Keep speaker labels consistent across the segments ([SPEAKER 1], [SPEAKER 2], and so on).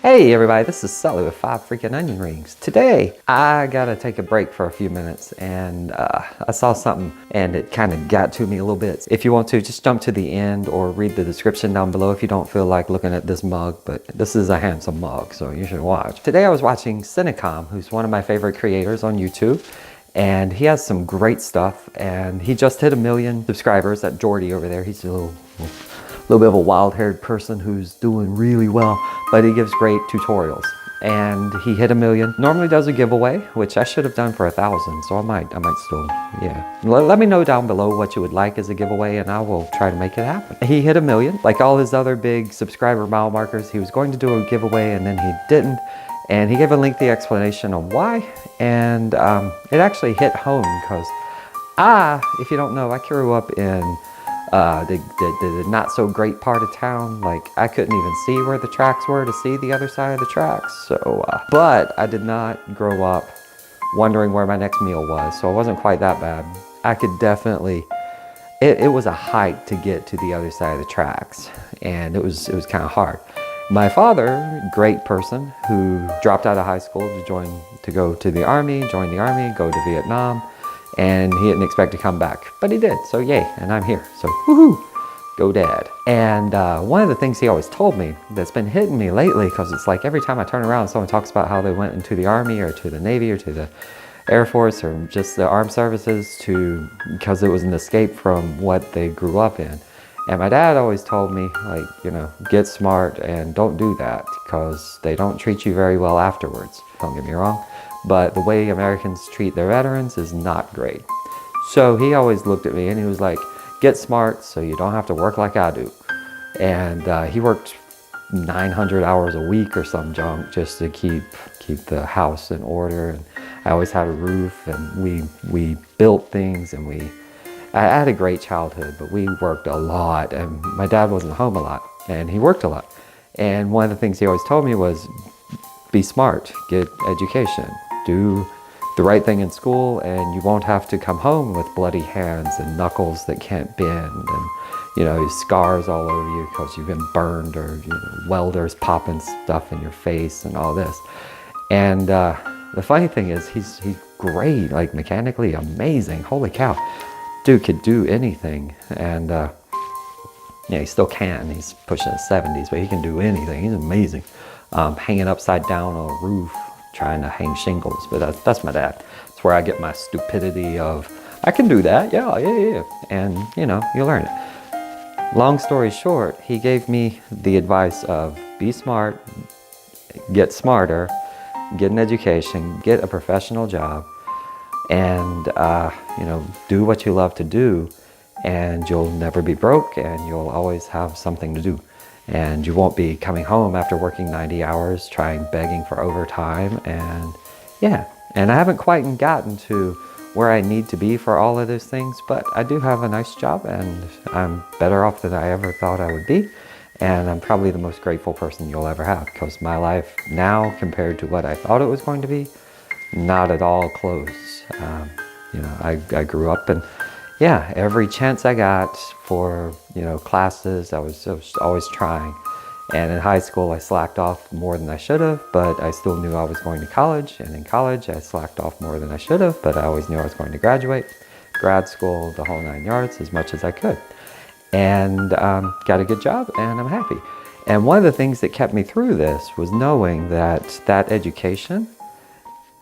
[SPEAKER 1] Hey everybody, this is Sully with 5 Freaking Onion Rings. Today, I gotta take a break for a few minutes and I saw something and it kind of got to me a little bit. If you want to, just jump to the end or read the description down below if you don't feel like looking at this mug, but this is a handsome mug, so you should watch. Today I was watching Cinecom, who's one of my favorite creators on YouTube, and he has some great stuff, and he just hit 1 million subscribers. That Jordy over there, he's a little bit of a wild-haired person who's doing really well, but he gives great tutorials. And he hit 1 million. Normally does a giveaway, which I should have done for 1,000, so I might still, yeah. Let me know down below what you would like as a giveaway, and I will try to make it happen. He hit 1 million, like all his other big subscriber mile markers. He was going to do a giveaway, and then he didn't. And he gave a lengthy explanation on why, and it actually hit home because if you don't know, I grew up in the not so great part of town. Like, I couldn't even see where the tracks were to see the other side of the tracks. So, but I did not grow up wondering where my next meal was, so it wasn't quite that bad. I could definitely, it was a hike to get to the other side of the tracks, and it was kind of hard. My father, great person, who dropped out of high school to go to the army, join the army, go to Vietnam. And he didn't expect to come back, but he did, so yay, and I'm here, so woohoo, go dad. And one of the things he always told me that's been hitting me lately, because it's like every time I turn around, someone talks about how they went into the Army or to the Navy or to the Air Force or just the armed services because it was an escape from what they grew up in. And my dad always told me, like, you know, get smart and don't do that because they don't treat you very well afterwards. Don't get me wrong. But the way Americans treat their veterans is not great. So he always looked at me and he was like, get smart so you don't have to work like I do. And he worked 900 hours a week or some junk just to keep the house in order. And I always had a roof, and we built things, and I had a great childhood, but we worked a lot, and my dad wasn't home a lot, and he worked a lot. And one of the things he always told me was, be smart, get education, do the right thing in school, and you won't have to come home with bloody hands and knuckles that can't bend, and, you know, scars all over you because you've been burned, or, you know, welders popping stuff in your face and all this. And the funny thing is, he's great, like mechanically amazing. Holy cow. Dude could do anything, and yeah, he still can. He's pushing his 70s, but he can do anything. He's amazing. Hanging upside down on a roof, trying to hang shingles, but that's my dad. It's where I get my stupidity of, I can do that, yeah, and you know, you learn it. Long story short, he gave me the advice of be smart, get smarter, get an education, get a professional job, and you know, do what you love to do, and you'll never be broke, and you'll always have something to do, and you won't be coming home after working 90 hours begging for overtime. And yeah, and I haven't quite gotten to where I need to be for all of those things, but I do have a nice job, and I'm better off than I ever thought I would be, and I'm probably the most grateful person you'll ever have, because my life now compared to what I thought it was going to be, not at all close. You know, I grew up, and yeah, every chance I got for, you know, classes, I was always trying. And in high school, I slacked off more than I should have, but I still knew I was going to college. And in college, I slacked off more than I should have, but I always knew I was going to graduate. Grad school, the whole 9 yards, as much as I could. And got a good job, and I'm happy. And one of the things that kept me through this was knowing that that education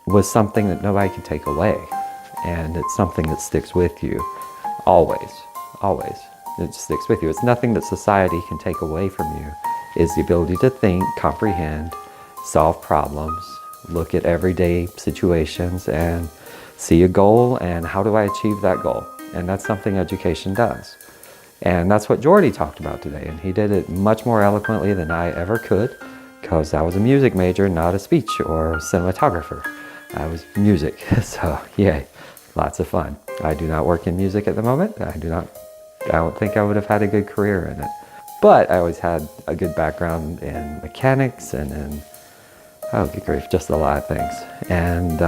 [SPEAKER 1] was something that nobody can take away. And it's something that sticks with you always, always. It sticks with you. It's nothing that society can take away from you. Is the ability to think, comprehend, solve problems, look at everyday situations and see a goal, and how do I achieve that goal? And that's something education does. And that's what Jordy talked about today, and he did it much more eloquently than I ever could, because I was a music major, not a speech or cinematographer. I was music, so yay, lots of fun. I do not work in music at the moment. I don't think I would have had a good career in it. But I always had a good background in mechanics and in, oh good grief, just a lot of things. And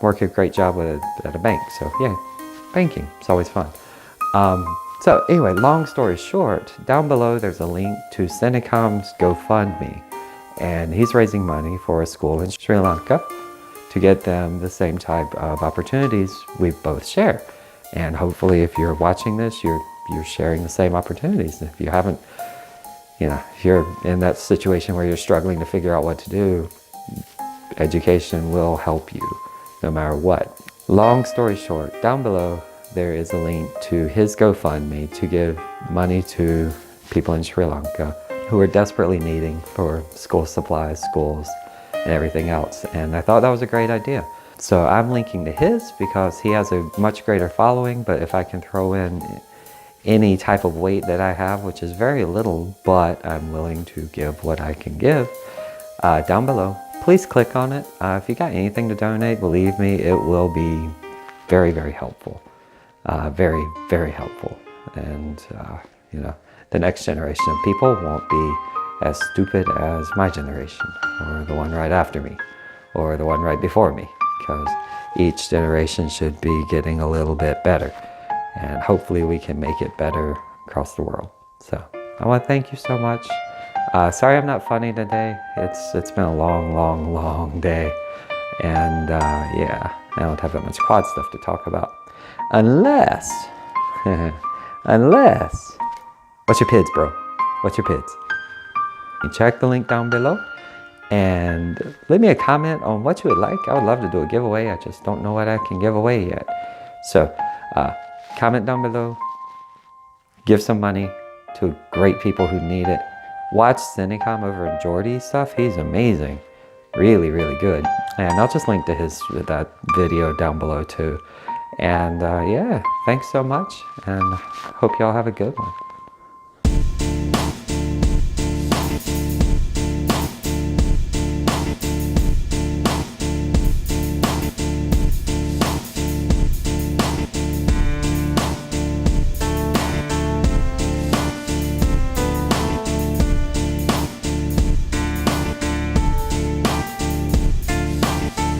[SPEAKER 1] work a great job at a bank, so yeah, banking, it's always fun. So anyway, long story short, down below there's a link to Cinecom's GoFundMe. And he's raising money for a school in Sri Lanka to get them the same type of opportunities we both share. And hopefully if you're watching this, you're sharing the same opportunities. If you haven't, if you're in that situation where you're struggling to figure out what to do, education will help you no matter what. Long story short, down below there is a link to his GoFundMe to give money to people in Sri Lanka who are desperately needing for school supplies, schools, and everything else. And I thought that was a great idea. So I'm linking to his because he has a much greater following, but if I can throw in any type of weight that I have, which is very little, but I'm willing to give what I can give, down below, please click on it. If you got anything to donate, believe me, it will be very, very helpful. Very, very helpful. And, the next generation of people won't be as stupid as my generation, or the one right after me, or the one right before me, because each generation should be getting a little bit better. And hopefully we can make it better across the world. So I want to thank you so much. Sorry I'm not funny today. It's been a long, long, long day. And yeah, I don't have that much quad stuff to talk about. Unless, what's your PIDs, bro? What's your PIDs? You check the link down below and leave me a comment on what you would like. I would love to do a giveaway. I just don't know what I can give away yet. So comment down below, give some money to great people who need it. Watch Cinecom over in Jordy's stuff. He's amazing. Really, really good. And I'll just link to that video down below too. And yeah, thanks so much, and hope y'all have a good one.